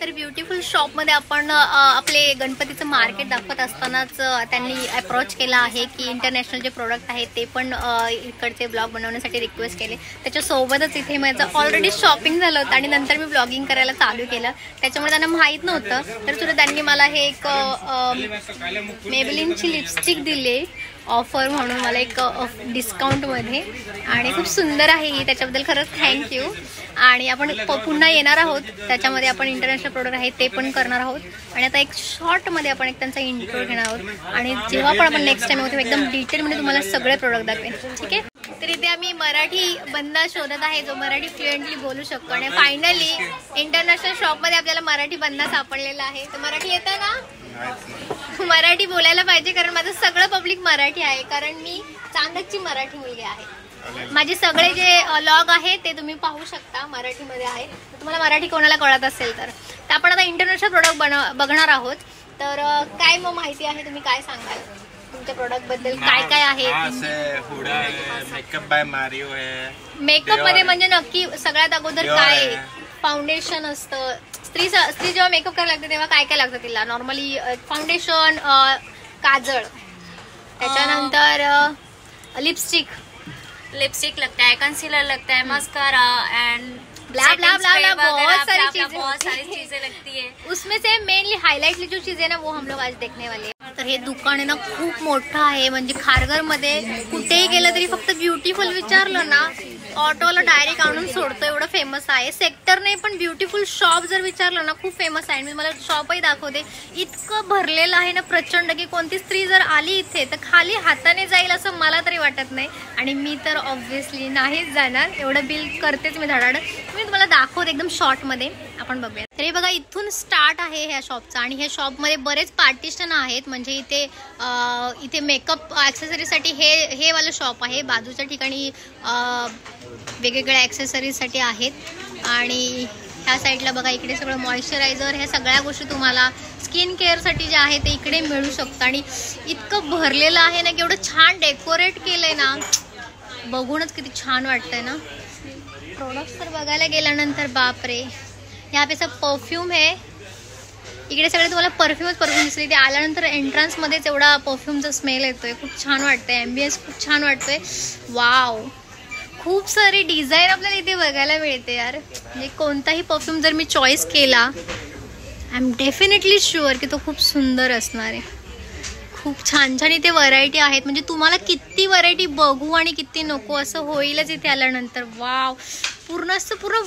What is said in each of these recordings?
तर ब्युटिफुल शॉपमध्ये आपण आपले गणपतीचं मार्केट दाखवत असतानाच त्यांनी अप्रोच केला आहे की इंटरनॅशनल जे प्रोडक्ट आहेत ते पण इकडचे ब्लॉग बनवण्यासाठी रिक्वेस्ट केले. त्याच्यासोबतच इथे माझं ऑलरेडी शॉपिंग झालं होतं आणि नंतर मी ब्लॉगिंग करायला चालू केलं. त्याच्यामुळे त्यांना माहीत नव्हतं, तर सुद्धा त्यांनी मला हे एक मेबेलिनची लिपस्टिक दिली ऑफर म्हणून मला एक डिस्काउंटमध्ये, आणि खूप सुंदर आहे ही. त्याच्याबद्दल खरंच थँक्यू. आणि आपण पुन्हा येणार आहोत, त्याच्यामध्ये आपण इंटरनॅशनल प्रोडक्ट आहेत ते पण करणार आहोत. आणि आता एक शॉर्टमध्ये आपण एक त्यांचा इंट्रो घेणार आहोत आणि जेव्हा पण आपण नेक्स्ट टाइम होतो एकदम डिटेलमध्ये तुम्हाला सगळे प्रोडक्ट दाखवेन. ठीक आहे. तर इथे आम्ही मराठी बंदा शोधत आहे जो मराठी फ्लुएंटली बोलू शकतो, आणि फायनली इंटरनॅशनल शॉपमध्ये आपल्याला मराठी बंदा सापडलेला आहे. तर मराठी येतं ना? मराठी बोलायला पाहिजे कारण माझं सगळं पब्लिक मराठी आहे, कारण मी चांदकची मराठी मुलगी आहे. माझे सगळे जे लॉग आहे ते तुम्ही पाहू शकता मराठीमध्ये आहे. तुम्हाला मराठी कोणाला कळत असेल तर आपण आता इंटरनॅशनल प्रोडक्ट बघणार आहोत. तर काय मग माहिती आहे, तुम्ही काय सांगाल तुमच्या प्रोडक्ट बद्दल? काय काय आहे? मेकअप बाय मारियो आहे. मेकअप मध्ये म्हणजे नक्की सगळ्यात अगोदर काय? फाउंडेशन असतं. स्त्री जेव्हा मेकअप करायला लागते तेव्हा काय काय लागतं तिला? नॉर्मली फाउंडेशन, काजळ, त्याच्यानंतर लिपस्टिक लगता है, कंसीलर लगता है, mascara and blah blah blah blah बहुत सारी चीजें लगती है. उसमें से मेनली हाईलाइट जो चीजें ना वो हम लोग आज देखने वाले हैं. तर हे दुकान आहे ना खूप मोठं आहे, म्हणजे खारघर मध्ये कुठेही गेलं तरी फक्त ब्युटिफुल विचारलं ना ऑटोला डायरेक्ट आणून सोडतो, एवढं फेमस आहे. सेक्टर नाही पण ब्युटिफुल शॉप जर विचारलं ना खूप फेमस आहे. मी मला शॉपही दाखवते, इतकं भरलेलं आहे ना प्रचंड की कोणती स्त्री जर आली इथे तर खाली हाताने जाईल असं मला तरी वाटत नाही. आणि मी तर ऑब्व्हियसली नाहीच जाणार, एवढं बिल करतेच मी धडाड. मी तुम्हाला दाखवते एकदम शॉर्टमध्ये, आपण बघूया. तरी बघा इथून स्टार्ट आहे ह्या शॉपचा, आणि ह्या शॉपमध्ये बरेच पार्टिशन आहेत. म्हणजे इथे मेकअप ॲक्सेसरीसाठी हे वालं शॉप आहे. बाजूच्या ठिकाणी वेगवेगळ्या ॲक्सेसरीजसाठी आहेत. आणि ह्या साईडला बघा इकडे सगळं मॉइश्चरायझर, ह्या सगळ्या गोष्टी तुम्हाला स्किन केअरसाठी जे आहे ते इकडे मिळू शकतं. आणि इतकं भरलेलं आहे ना की एवढं छान डेकोरेट केलंय ना, बघूनच किती छान वाटतंय ना. प्रोडक्ट्स तर बघायला गेल्यानंतर बापरे, यहाँ पे सब परफ्यूम है. इकडे सगळे तुम्हाला परफ्यूमच दिसले. ते आल्यानंतर एंट्रन्समध्येच एवढा परफ्यूमचा स्मेल येतोय, खूप छान वाटतंय. ॲम्बियन्स खूप छान वाटतोय. वाव, खूप सारी डिझाईन आपल्याला इथे बघायला मिळते यार. म्हणजे कोणताही परफ्यूम जर मी चॉईस केला आय एम डेफिनेटली शुअर की तो खूप सुंदर असणार आहे. खूप छान छान इथे व्हरायटी आहेत. म्हणजे तुम्हाला किती व्हरायटी बघू आणि किती नको असं होईलच इथे आल्यानंतर. वाव, पूर्ण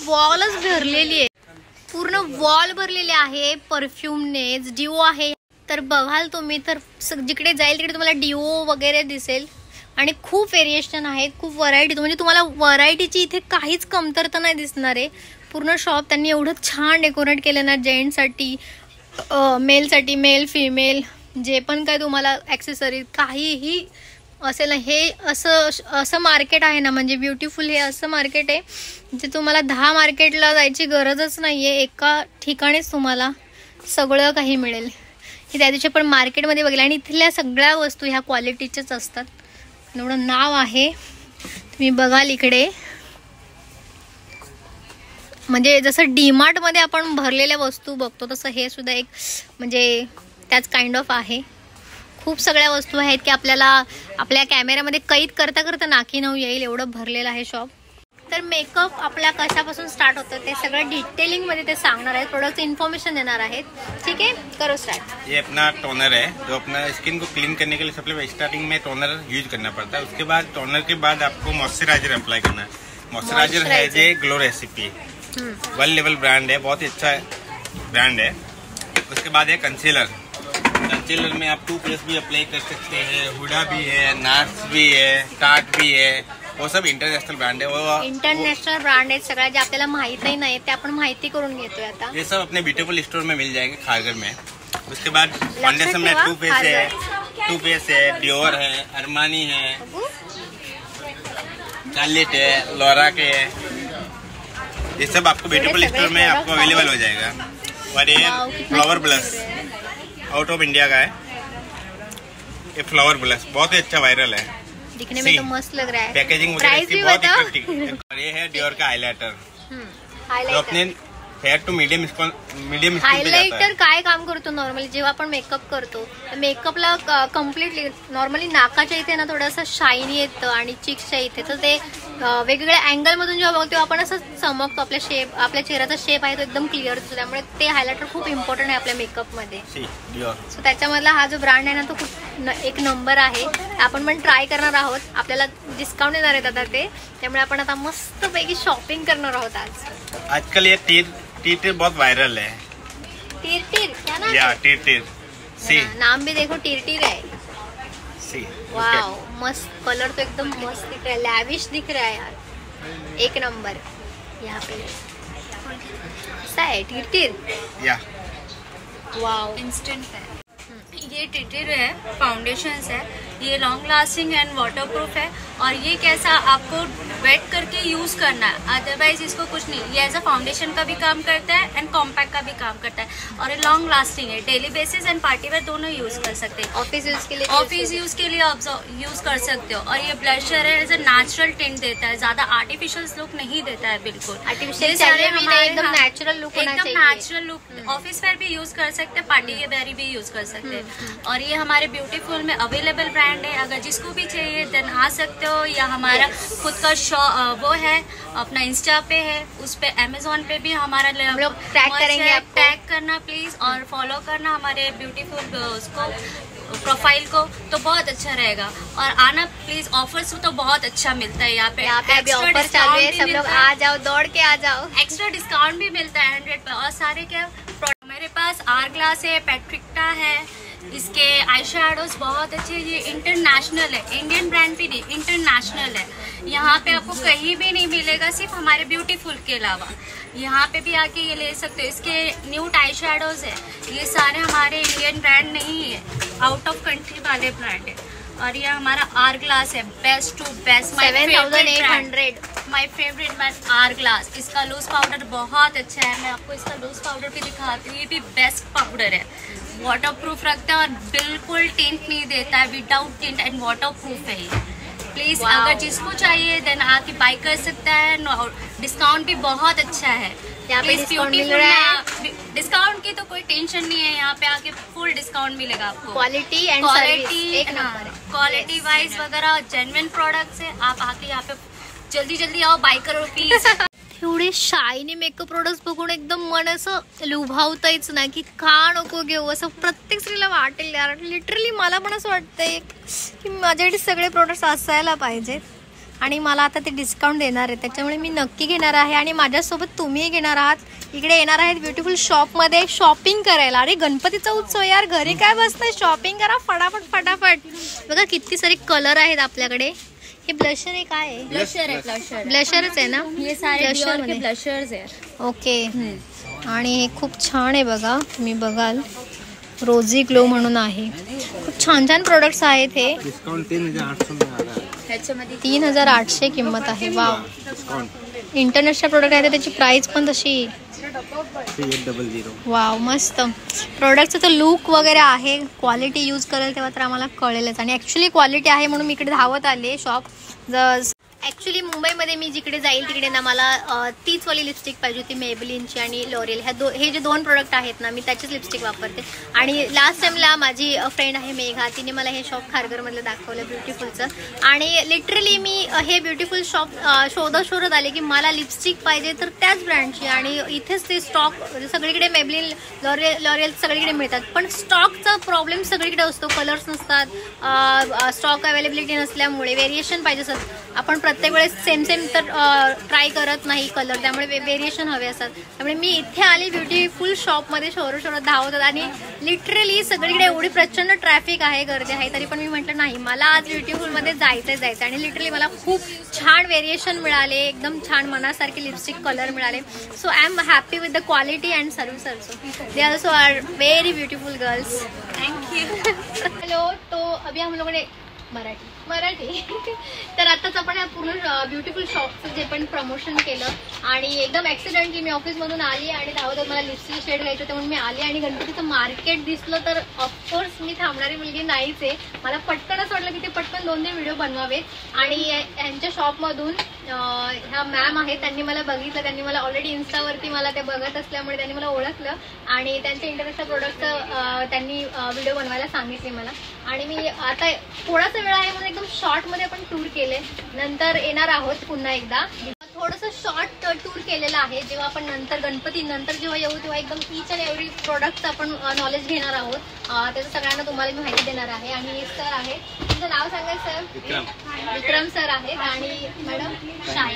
वॉलच भरलेली आहे, पूर्ण वॉल भरलेले आहे परफ्यूमने. डिओ आहे तर बघाल तुम्ही तर जिकडे जाईल तिकडे तुम्हाला डिओ वगैरे दिसेल. आणि खूप व्हेरिएशन आहेत, खूप व्हरायटी. म्हणजे तुम्हाला व्हरायटीची इथे काहीच कमतरता नाही दिसणार आहे. पूर्ण शॉप त्यांनी एवढं छान डेकोरेट केलं ना, जेंट्ससाठी, मेलसाठी, मेल फिमेल जे पण काय तुम्हाला ॲक्सेसरीज काहीही असेल ना, हे असं मार्केट आहे ना, म्हणजे ब्युटिफुल हे असं मार्केट आहे जे तुम्हाला 10 मार्केटला जायची गरजच नाही आहे. एका ठिकाणीच तुम्हाला सगळं काही मिळेल. हे त्या दिवशी पण मार्केटमध्ये बघितलं, आणि इथल्या सगळ्या वस्तू ह्या क्वालिटीच्याच असतात. एवढं नाव आहे, तुम्ही बघाल इकडे. म्हणजे जसं डीमार्टमध्ये आपण भरलेल्या वस्तू बघतो तसं हे सुद्धा एक म्हणजे त्याच काइंड ऑफ आहे. खूप सगळ्या वस्तू आहेत की आपल्याला आपल्या कॅमेऱ्यामध्ये कैद करता करता नाकी नऊ येईल, एवढं भरलेलं आहे शॉप. तर मेकअप आपला कशापासून स्टार्ट होतं ते सगळं डिटेलिंग मध्ये ते सांगणार आहेत, प्रोडक्ट इन्फॉर्मेशन देणार आहेत. ठीक है, करो स्टार्ट. ये अपना टोनर है जो अपना स्किन को क्लीन करने के लिए सबसे पहले स्टार्टिंग में टोनर यूज करना पड़ता है. उसके बाद टोनर के बाद आपको मॉइस्चराइजर अप्लाई करना है. मॉइस्चराइजर है जे glow recipe, one level brand है, बहुत ही अच्छा ब्रांड है. उसके बाद है कंसीलर. कंसीलर में आप 2+ भी अप्लाई कर सकते हैं, हुडा भी है, नार्स भी है, टार्ट भी है, वो सब इंटरनेशनल ब्रांड है. वो इंटरनेशनल ब्रांड है सगळ्या, जे आपल्याला माहिती नाही ते आपण माहिती करून घेतोय आता. ये सब अपने ब्यूटीफुल स्टोर में मिल जाएंगे खारघर में. उसके बाद फाउंडेशन में टू फेस है, डियोर है, अरमानी है, चार्लेट है, लोरा के है. ये सब आपको ब्यूटीफुल स्टोर में आपको अवेलेबल हो जाएगा. और ये flower blush out of India का है. ये फ्लावर ब्लश बहुत ही अच्छा वायरल है, दिखने में तो मस्त लग रहा है. पैकेजिंग वगैरह इसकी बहुत ही. और ये है डियोर का हाइलाइटर जो अपने हेयर टू मीडियम हायलाइटर काय काम करतो नॉर्मली जेव्हा आपण मेकअप करतो, मेकअपला कम्प्लिटली नॉर्मली नाकाच्या इथे ना थोडंसं शायनी येतं आणि चिक्सच्या इथे, तर ते वेगवेगळ्या अँगल मधून जेव्हा बघतो आपण असं चमकतो, आपल्या चेहऱ्याचा शेप आहे तो एकदम क्लिअर दिसतो. त्यामुळे ते हायलायटर खूप इम्पॉर्टंट आहे आपल्या मेकअप मध्ये. सो त्याच्यामधला हा जो ब्रँड आहे ना तो खूप एक नंबर आहे. आपण पण ट्राय करणार आहोत. आपल्याला डिस्काउंट देणार आहेत आता ते, त्यामुळे आपण आता मस्त पैकी शॉपिंग करणार आहोत आज. आजकल ये टीर बहुत वायरल है. टीर क्या नाम? या टीर सी नाम भी देखो टीर है. सी वाओ मस्त कलर तो एकदम मस्त दिख रहा है, लैविश दिख रहा है यार, एक नंबर. यहाँ पे ऐसा है टीर. या वाओ इंस्टेंट है. ये टिटर है, फाउंडेशंस है, ये लॉन्ग लास्टिंग एंड वाटरप्रूफ है. और ये कैसा आपको वेट करके यूज करना है, अदरवाइज इसको कुछ नहीं. ये एज अ फाउंडेशन का भी काम करता है एंड कॉम्पैक्ट का भी काम करता है. और ये लॉन्ग लास्टिंग है, daily basis and party wear दोनों यूज कर सकते हैं. ऑफिस यूज के लिए आप यूज कर सकते हो. और ये ब्लशर है, एज अ नेचुरल टिंट देता है, ज्यादा आर्टिफिशियल लुक नहीं देता है. बिल्कुल एकदम नेचुरल लुक होना चाहिए. नेचुरल लुक ऑफिस वेयर भी यूज कर सकते हैं, पार्टी वेयर भी यूज कर सकते हैं. और ये हमारे ब्यूटीफुल में अवेलेबल ब्रांड है. अगर जिसको भी चाहिए देन आ सकते हो, या हमारा खुद का वो है अपना इंस्टा पे है, उस पे अमेजोन पे भी हमारा लोग टैग करेंगे. आप टैग करना प्लीज और फॉलो करना हमारे ब्यूटीफुल उसको प्रोफाइल को, तो बहुत अच्छा रहेगा. और आना प्लीज, ऑफर्स तो बहुत अच्छा मिलता है यहाँ पे. अभी ऑफर चालू है, सब लोग आ जाओ, दौड़ के आ जाओ. एक्स्ट्रा डिस्काउंट भी मिलता है 100 पे. और सारे क्या मेरे पास आर ग्लास है, पेट्रिक्टा है, इसके आई शेडोज बहुत अच्छे. ये इंटरनेशनल है, इंडियन ब्रांड भी नहीं, इंटरनेशनल है. यहाँ पे आपको कहीं भी नहीं मिलेगा, सिर्फ हमारे ब्यूटीफुल के अलावा. यहाँ पे भी आके ये ले सकते हो. इसके न्यूट आई शेडोज है, ये सारे हमारे इंडियन ब्रांड नहीं है, आउट ऑफ कंट्री वाले ब्रांड है. और ये हमारा आर ग्लास है, best to best, 7800 my favourite brand R glass. इसका लूज पाउडर बहुत अच्छा है. मैं आपको इसका लूज पाउडर भी दिखाती हूँ. ये भी बेस्ट पाउडर है, वाटर प्रूफ रखता है और बिल्कुल टिंट नहीं देता है, without tint end water proof है ये. प्लीज अगर जिसको चाहिए देन आके बाय कर सकता है. डिस्काउंट भी बहुत अच्छा है. यहाँ पे डिस्काउंट मिल रहा है. डिस्काउंट की तो कोई टेंशन नहीं है, यहाँ पे आके फुल डिस्काउंट मिलेगा आपको. क्वालिटी एंड सर्विस एक नंबर है. क्वालिटी वाइज वगैरह जेन्युइन प्रोडक्ट्स है. आप आके यहाँ पे जल्दी आओ, बाय करो प्लीज. एवढे शायनी मेकअप प्रोडक्ट्स बघून एकदम मन असं लुभावताच ना की का नको घेऊ असं प्रत्येक स्त्रीला वाटेल यार. लिटरली मला पण असं वाटतंय की माझ्याकडे सगळे प्रोडक्ट्स असायला पाहिजेत. आणि मला आता ते डिस्काउंट देणार आहे, त्याच्यामुळे मी नक्की घेणार आहे. आणि माझ्यासोबत तुम्हीही घेणार आहात. इकडे येणार आहेत ब्युटिफुल शॉपमध्ये शॉपिंग करायला. अरे गणपतीचा उत्सव यार, घरी काय बसतंय, शॉपिंग करा फटाफट. बघा किती सारे कलर आहेत आपल्याकडे. हे ब्लशर आहे, काय आहे? ब्लशरच आहे ना. ये सारे डियोर के ब्लशर्स है. ओके. आणि हे खूप छान आहे बघा, तुम्ही बघाल रोजी ग्लो म्हणून आहे. खूप छान प्रोडक्ट्स आहेत. हे डिस्काउंट 3800 3800 किंमत आहे. वाव, इंटरनॅशनल प्रोडक्ट आहे, त्याची प्राइस पण तशी. 3800. वाव मस्त. प्रोडक्टचा तर लुक वगैरे आहे, क्वालिटी यूज करेल तेव्हा तर आम्हाला कळेलच. आणि ॲक्च्युली क्वालिटी आहे म्हणून मी इकडे धावत आले शॉप. ॲक्च्युली मुंबईमध्ये मी जिकडे जाईल तिकडे ना मला तीच वाली लिपस्टिक पाहिजे होती, मेबलिनची आणि लॉरियल. हे जे 2 प्रोडक्ट आहेत ना, मी त्याचीच लिपस्टिक वापरते. आणि लास्ट टाइमला माझी फ्रेंड आहे मेघा, तिने मला हे शॉप खारघरमधलं दाखवलं ब्युटिफुलचं. आणि लिटरली मी हे ब्युटिफुल शॉप शोधत आले की मला लिपस्टिक पाहिजे तर त्याच ब्रँडची. आणि इथेच ते स्टॉक सगळीकडे मेबलिन, लॉरियल सगळीकडे मिळतात, पण स्टॉकचा प्रॉब्लेम सगळीकडे असतो. कलर्स नसतात, स्टॉक अवेलेबिलिटी नसल्यामुळे व्हेरिएशन पाहिजे असतात. आपण प्रत्येक वेळेस सेम तर ट्राय करत नाही कलर, त्यामुळे व्हेरिएशन हवे असतात. त्यामुळे मी इथे आली ब्युटिफुल शॉपमध्ये शोधत धावत. आणि लिटरली सगळीकडे एवढी प्रचंड ट्रॅफिक आहे, गर्दी आहे, तरी पण मी म्हटलं नाही, मला आज ब्युटिफुलमध्ये जायचं. आणि लिटरली मला खूप छान व्हेरिएशन मिळाले, एकदम छान मनासारखे लिपस्टिक कलर मिळाले. So I am happy with the quality and service also. They also are very beautiful girls. Thank you. Hello. तो अभी हम लोगों ने मराठी तर आताच आपण या पूर्ण ब्युटिफुल शॉपचं जे पण प्रमोशन केलं आणि एकदम ऍक्सिडेंटली मी ऑफिसमधून आली आणि धावत मला लिपस्टिक शेड घ्यायचं होतं म्हणून मी आली आणि गणपतीचं मार्केट दिसलं तर ऑफकोर्स मी थांबणारी मुलगी नाहीच आहे. मला पटकनच वाटलं की ते पटकन 2-3 व्हिडिओ बनवावेत आणि यांच्या शॉपमधून ह्या मॅम आहेत, त्यांनी मला बघितलं, त्यांनी मला ऑलरेडी इन्स्टावरती मला ते बघत असल्यामुळे त्यांनी मला ओळखलं आणि त्यांच्या इंटरनेटच्या प्रोडक्टचं त्यांनी व्हिडिओ बनवायला सांगितले मला. आणि मी आता थोडासा वेळ आहे म्हणून एकदम शॉर्टमध्ये आपण टूर केले, नंतर येणार आहोत पुन्हा एकदा. थोडंसं शॉर्ट टूर केलेलं आहे. जेव्हा आपण नंतर गणपती नंतर जेव्हा येऊ तेव्हा एकदम ईच अँड एव्हरी प्रोडक्टचं आपण नॉलेज घेणार आहोत. त्याचं सगळ्यांना तुम्हाला मी माहिती देणार आहे. आणि सर आहे, तुमचं नाव सांगा सर? विक्रम सर आहेत आणि मॅडम शाही.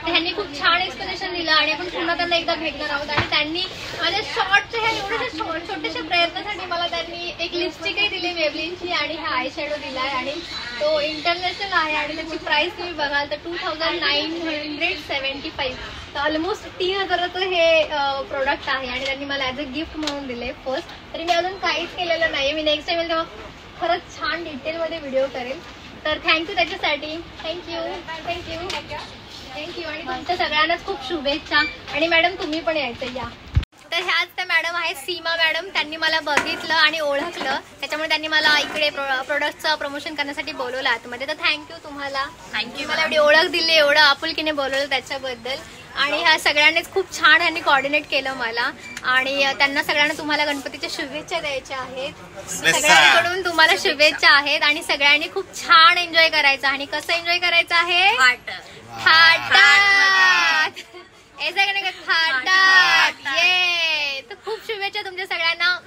त्यांनी खूप छान एक्सप्लेनेशन दिलं आणि आपण पुन्हा त्यांना एकदा भेटणार आहोत. आणि त्यांनी माझ्या शॉर्टच्या ह्या एवढ्याशा छोट्याशा प्रयत्नासाठी मला त्यांनी एक लिपस्टिकही दिली मेबलिनची आणि हा आय शॅडो दिला आहे आणि तो इंटरनॅशनल आहे आणि त्याची प्राइस तुम्ही बघाल तर 2975, तर ऑलमोस्ट 3000चं हे प्रोडक्ट आहे आणि त्यांनी मला ॲज अ गिफ्ट म्हणून दिले फर्स्ट. तरी मी अजून काहीच केलेलं नाही. मी नेक्स्ट टाइम तेव्हा खरंच छान डिटेलमध्ये व्हिडिओ करेल. तर थँक्यू त्याच्यासाठी. थँक्यू. आणि तुमच्या सगळ्यांनाच खूप शुभेच्छा. आणि मॅडम तुम्ही पण यायचं या. तर ह्याच त्या मॅडम आहेत सीमा मॅडम. त्यांनी मला बघितलं आणि ओळखलं, त्याच्यामुळे त्यांनी मला इकडे प्रोडक्टचं प्रमोशन करण्यासाठी बोलवलं आतमध्ये. तर थँक्यू तुम्हाला. थँक्यू मला एवढी ओळख दिली, एवढं आपुलकीने बोलवलं त्याच्याबद्दल. आणि ह्या सगळ्यांनीच खूप छान ह्यांनी कोऑर्डिनेट केलं मला आणि त्यांना सगळ्यांना तुम्हाला गणपतीच्या शुभेच्छा द्यायच्या आहेत. सगळ्यांकडून तुम्हाला शुभेच्छा आहेत आणि सगळ्यांनी खूप छान एन्जॉय करायचं. आणि कसं एन्जॉय करायचं आहे? थाटात. ये तर खूप शुभेच्छा तुमच्या सगळ्यांना.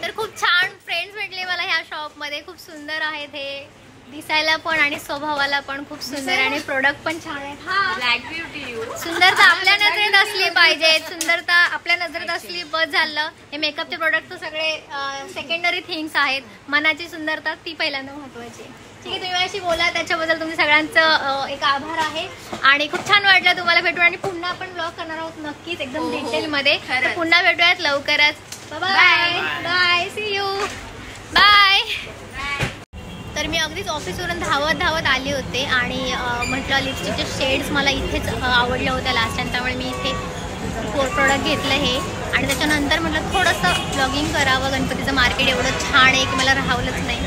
तर खूप छान फ्रेंड्स भेटले मला ह्या शॉप मध्ये. खूप सुंदर आहेत हे दिसायला पण आणि स्वभावाला पण खूप सुंदर आणि प्रोडक्ट पण छान आहेत. Black beauty. सुंदरता आपल्या नजरेत असली पाहिजे, सुंदरता आपल्या नजरेत असली बस झालं. हे मेकअपचे प्रोडक्ट तर सगळे सेकंडरी थिंग्स आहेत. मनाची सुंदरता ती पहिल्यांदा महत्वाची. ठीक आहे, तुम्ही माझ्याशी बोला त्याच्याबद्दल तुमच्या सगळ्यांचं एक आभार आहे आणि खूप छान वाटलं तुम्हाला भेटून. आणि पुन्हा आपण ब्लॉग करणार आहोत नक्कीच एकदम डिटेलमध्ये. पुन्हा भेटूयात लवकरच. Bye bye. See you. Bye. तर मी अगदीच ऑफिसवरून धावत आले होते आणि म्हटलं लिपस्टिकचे शेड्स मला इथेच आवडल्या होत्या लास्ट टाइम, त्यामुळे मी इथे प्रोडक्ट घेतलं हे. आणि त्याच्यानंतर म्हटलं थोडंसं ब्लॉगिंग करावं. गणपतीचं मार्केट एवढं छान आहे की मला राहावलंच नाही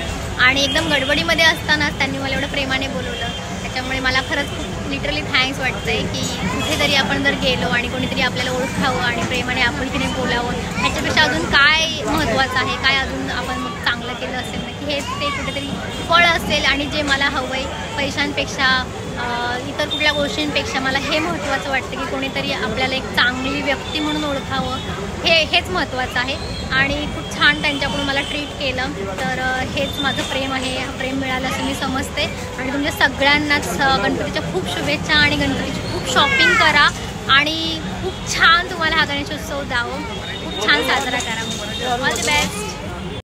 आणि एकदम गडबडीमध्ये असतानाच त्यांनी मला एवढं प्रेमाने बोलवलं. त्याच्यामुळे मला खरंच खूप लिटरली थँक्स वाटतंय की कुठेतरी आपण जर गेलो आणि कोणीतरी आपल्याला ओळखावं आणि प्रेमाने आपुलकीने बोलावं, ह्याच्यापेक्षा अजून काय महत्त्वाचं आहे, काय अजून आपण मग चांगलं केलं असेल ना की हेच ते कुठेतरी फळ असेल. आणि जे मला हवं आहे पैशांपेक्षा इतर कुठल्या गोष्टींपेक्षा मला हे महत्त्वाचं वाटतं की कोणीतरी आपल्याला एक चांगली व्यक्ती म्हणून ओळखावं, हेच महत्त्वाचं आहे. आणि खूप छान त्यांच्याकडून मला ट्रीट केलं. तर हेच माझं प्रेम आहे. प्रेम मिळालं असं मी समजते. आणि तुमच्या सगळ्यांनाच गणपतीच्या खूप शुभेच्छा आणि गणपतीची खूप शॉपिंग करा आणि खूप छान तुम्हाला हा गणेशोत्सव जावं, खूप छान साजरा करा. All the best.